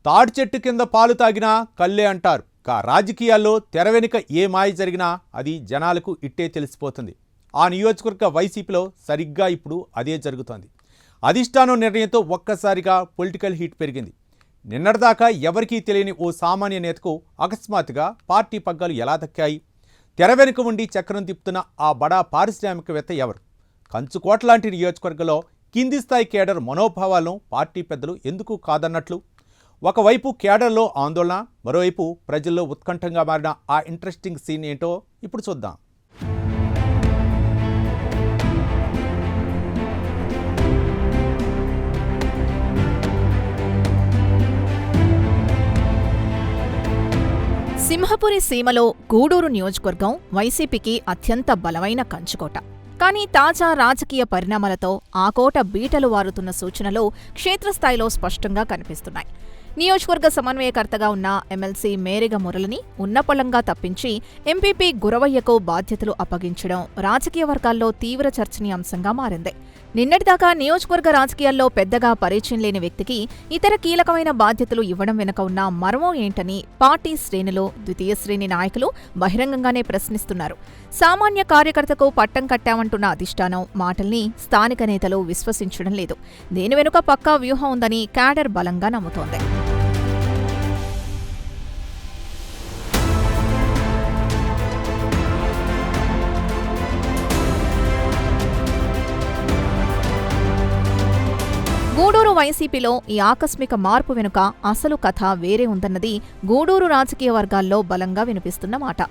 తాడి చెట్టు కింద పాలు తాగినా కళ్ళే అంటారు. రాజకీయాల్లో తెర వెనుక ఏ మాయ జరిగినా అది జనాలకు ఇట్టే తెలిసిపోతుంది. ఆ నియోజకవర్గ వైసీపీలో సరిగ్గా ఇప్పుడు అదే జరుగుతోంది. అధిష్టానం నిర్ణయంతో ఒక్కసారిగా పొలిటికల్ హీట్ పెరిగింది. నిన్నటిదాకా ఎవరికీ తెలియని ఓ సామాన్య నేతకు అకస్మాత్తుగా పార్టీ పగ్గాలు ఎలా దక్కాయి? తెర వెనుక ఉండి చక్రం తిప్పుతున్న ఆ బడా పారిశ్రామికవేత్త ఎవరు? కంచుకోట లాంటి నియోజకవర్గంలో కింది స్థాయి కేడర్ మనోభావాలను పార్టీ పెద్దలు ఎందుకు కాదన్నట్లు? ఒకవైపు కేడర్లో ఆందోళన, మరోవైపు ప్రజల్లో ఉత్కంఠంగా మారిన ఆ ఇంట్రెస్టింగ్ సీన్ ఏంటో ఇప్పుడు చూద్దాం. సింహపురి సీమలో గూడూరు నియోజకవర్గం వైసీపీకి అత్యంత బలమైన కంచుకోట. కానీ తాజా రాజకీయ పరిణామాలతో ఆ కోట బీటలు వారుతున్న సూచనలు క్షేత్రస్థాయిలో స్పష్టంగా కనిపిస్తున్నాయి. నియోజకవర్గ సమన్వయకర్తగా ఉన్న ఎమ్మెల్సీ మేరిగ మురళిని ఉన్నపళంగా తప్పించి ఎంపీపీ గురవయ్యకు బాధ్యతలు అప్పగించడం రాజకీయ వర్గాల్లో తీవ్ర చర్చనీయాంశంగా మారింది. నిన్నటిదాకా నియోజకవర్గ రాజకీయాల్లో పెద్దగా పరిచయం లేని వ్యక్తికి ఇతర కీలకమైన బాధ్యతలు ఇవ్వడం వెనుక ఉన్న మర్మం ఏంటని పార్టీ శ్రేణులు, ద్వితీయ శ్రేణి నాయకులు బహిరంగంగానే ప్రశ్నిస్తున్నారు. సామాన్య కార్యకర్తకు పట్టం కట్టామంటున్న అధిష్టానం మాటల్ని స్థానిక నేతలు విశ్వసించడం లేదు. దీని వెనుక పక్కా వ్యూహం ఉందని క్యాడర్ బలంగా నమ్ముతోంది. గూడూరు వైసీపీలో ఈ ఆకస్మిక మార్పు వెనుక అసలు కథ వేరే ఉందన్నది గూడూరు రాజకీయ వర్గాల్లో బలంగా వినిపిస్తున్న మాట.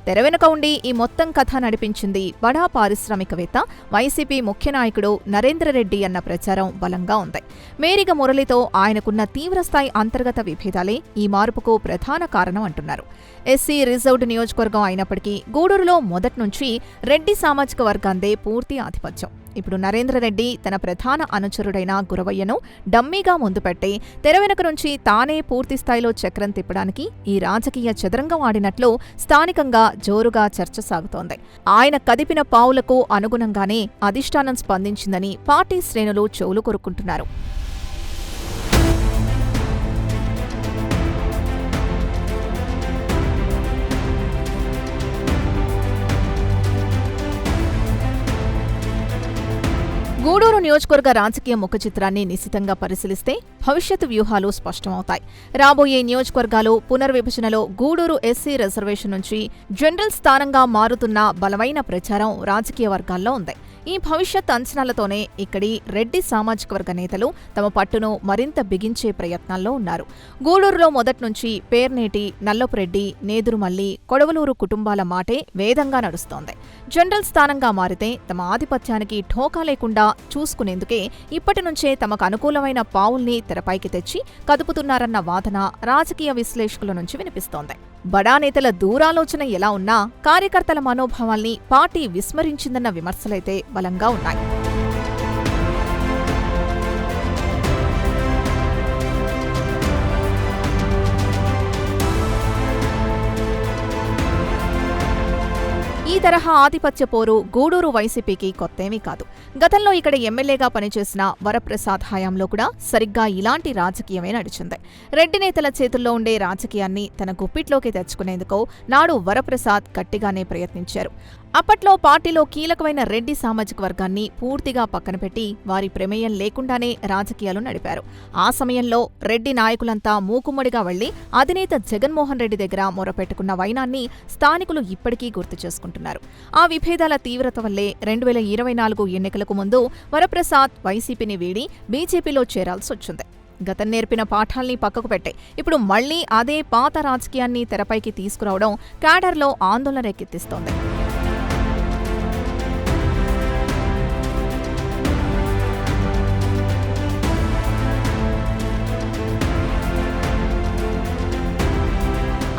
తెర వెనుక ఉండి ఈ మొత్తం కథ నడిపించింది బడా పారిశ్రామికవేత్త, వైసీపీ ముఖ్య నాయకుడు నరేంద్రరెడ్డి అన్న ప్రచారం బలంగా ఉంది. మేరిగ మురళితో ఆయనకున్న తీవ్రస్థాయి అంతర్గత విభేదాలే ఈ మార్పుకు ప్రధాన కారణం అంటున్నారు. ఎస్సీ రిజర్వ్డ్ నియోజకవర్గం అయినప్పటికీ గూడూరులో మొదట్నుంచి రెడ్డి సామాజిక వర్గాందే పూర్తి ఆధిపత్యం. ఇప్పుడు నరేంద్రరెడ్డి తన ప్రధాన అనుచరుడైన గురవయ్యను డమ్మీగా ముందు పెట్టి తెర వెనుక నుంచి తానే పూర్తిస్థాయిలో చక్రం తిప్పడానికి ఈ రాజకీయ చదరంగం ఆడినట్లు స్థానికంగా జోరుగా చర్చ సాగుతోంది. ఆయన కదిపిన పావులకు అనుగుణంగానే అధిష్టానం స్పందించిందని పార్టీ శ్రేణులు చెవులు కొరుక్కుంటున్నారు. గూడూరు నియోజకవర్గ రాజకీయ ముఖచిత్రాన్ని నిశితంగా పరిశీలిస్తే భవిష్యత్ వ్యూహాలు స్పష్టమవుతాయి. రాబోయే నియోజకవర్గాలు పునర్విభజనలో గూడూరు ఎస్సీ రిజర్వేషన్ నుంచి జనరల్ స్థానంగా మారుతున్న బలమైన ప్రచారం రాజకీయ వర్గాల్లో ఉంది. ఈ భవిష్యత్ అంచనాలతోనే ఇక్కడి రెడ్డి సామాజిక వర్గ నేతలు తమ పట్టును మరింత బిగించే ప్రయత్నాల్లో ఉన్నారు. గూడూరులో మొదట్నుంచి పేర్నేటి, నల్లపురెడ్డి, నేదురుమల్లి, కొడవలూరు కుటుంబాల మాటే వేదంగా నడుస్తోంది. జనరల్ స్థానంగా మారితే తమ ఆధిపత్యానికి ఢోకా లేకుండా చూసుకునేందుకే ఇప్పటి నుంచే తమకు అనుకూలమైన పావుల్ని తెరపైకి తెచ్చి కదుపుతున్నారన్న వాదన రాజకీయ విశ్లేషకుల నుంచి వినిపిస్తోంది. బడా నేతల దూరాలోచన ఎలా ఉన్నా కార్యకర్తల మనోభావాల్ని పార్టీ విస్మరించిందన్న విమర్శలైతే బలంగా ఉన్నాయి. ఈ తరహా ఆధిపత్య పోరు గూడూరు వైసీపీకి కొత్తేమీ కాదు. గతంలో ఇక్కడ ఎమ్మెల్యేగా పనిచేసిన వరప్రసాద్ హయాంలో కూడా సరిగ్గా ఇలాంటి రాజకీయమే నడిచింది. రెడ్డి నేతల చేతుల్లో ఉండే రాజకీయాన్ని తన గుప్పిట్లోకి తెచ్చుకునేందుకు నాడు వరప్రసాద్ గట్టిగానే ప్రయత్నించారు. అప్పట్లో పార్టీలో కీలకమైన రెడ్డి సామాజిక వర్గాన్ని పూర్తిగా పక్కన పెట్టి వారి ప్రమేయం లేకుండానే రాజకీయాలు నడిపారు. ఆ సమయంలో రెడ్డి నాయకులంతా మూకుమ్మడిగా వెళ్లి అధినేత జగన్మోహన్ రెడ్డి దగ్గర మొరపెట్టుకున్న వైనాన్ని స్థానికులు ఇప్పటికీ గుర్తు చేసుకుంటున్నారు. ఆ విభేదాల తీవ్రత వల్లే 2024 ఎన్నికలకు ముందు వరప్రసాద్ వైసీపీని వీడి బీజేపీలో చేరాల్సొచ్చింది. గతం నేర్పిన పాఠాల్ని పక్కకు పెట్టే ఇప్పుడు మళ్లీ అదే పాత రాజకీయాన్ని తెరపైకి తీసుకురావడం క్యాడర్లో ఆందోళన రేకెత్తిస్తోంది.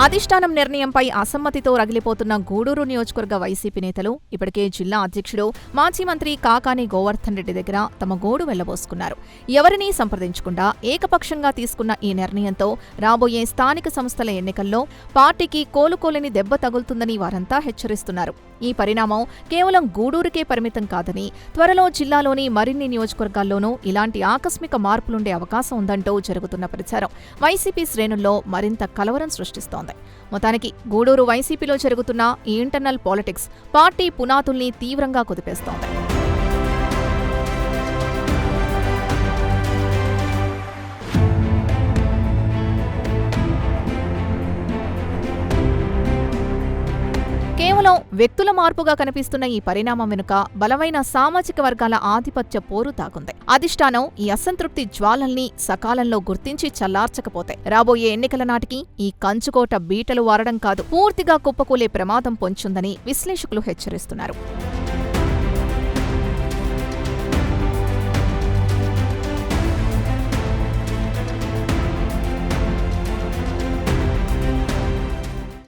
అధిష్టానం నిర్ణయంపై అసమ్మతితో రగిలిపోతున్న గూడూరు నియోజకవర్గ వైసీపీ నేతలు ఇప్పటికే జిల్లా అధ్యక్షుడు, మాజీ మంత్రి కాకాని గోవర్ధన్ రెడ్డి దగ్గర తమ గోడు వెళ్లబోసుకున్నారు. ఎవరినీ సంప్రదించకుండా ఏకపక్షంగా తీసుకున్న ఈ నిర్ణయంతో రాబోయే స్థానిక సంస్థల ఎన్నికల్లో పార్టీకి కోలుకోలేని దెబ్బ తగులుతుందని వారంతా హెచ్చరిస్తున్నారు. ఈ పరిణామం కేవలం గూడూరుకే పరిమితం కాదని, త్వరలో జిల్లాలోని మరిన్ని నియోజకవర్గాల్లోనూ ఇలాంటి ఆకస్మిక మార్పులుండే అవకాశం ఉందంటూ జరుగుతున్న ప్రచారం వైసీపీ శ్రేణుల్లో మరింత కలవరం సృష్టిస్తోంది. మొత్తానికి గూడూరు వైసీపీలో జరుగుతున్న ఈ ఇంటర్నల్ పాలిటిక్స్ పార్టీ పునాదుల్ని తీవ్రంగా కుదిపేస్తోంది. కేవలం వ్యక్తుల మార్పుగా కనిపిస్తున్న ఈ పరిణామం వెనుక బలమైన సామాజిక వర్గాల ఆధిపత్య పోరు తాగుంది. అధిష్టానం ఈ అసంతృప్తి జ్వాలల్ని సకాలంలో గుర్తించి చల్లార్చకపోతే రాబోయే ఎన్నికల నాటికి ఈ కంచుకోట బీటలు వారడం కాదు, పూర్తిగా కుప్పకూలే ప్రమాదం పొంచుందని విశ్లేషకులు హెచ్చరిస్తున్నారు.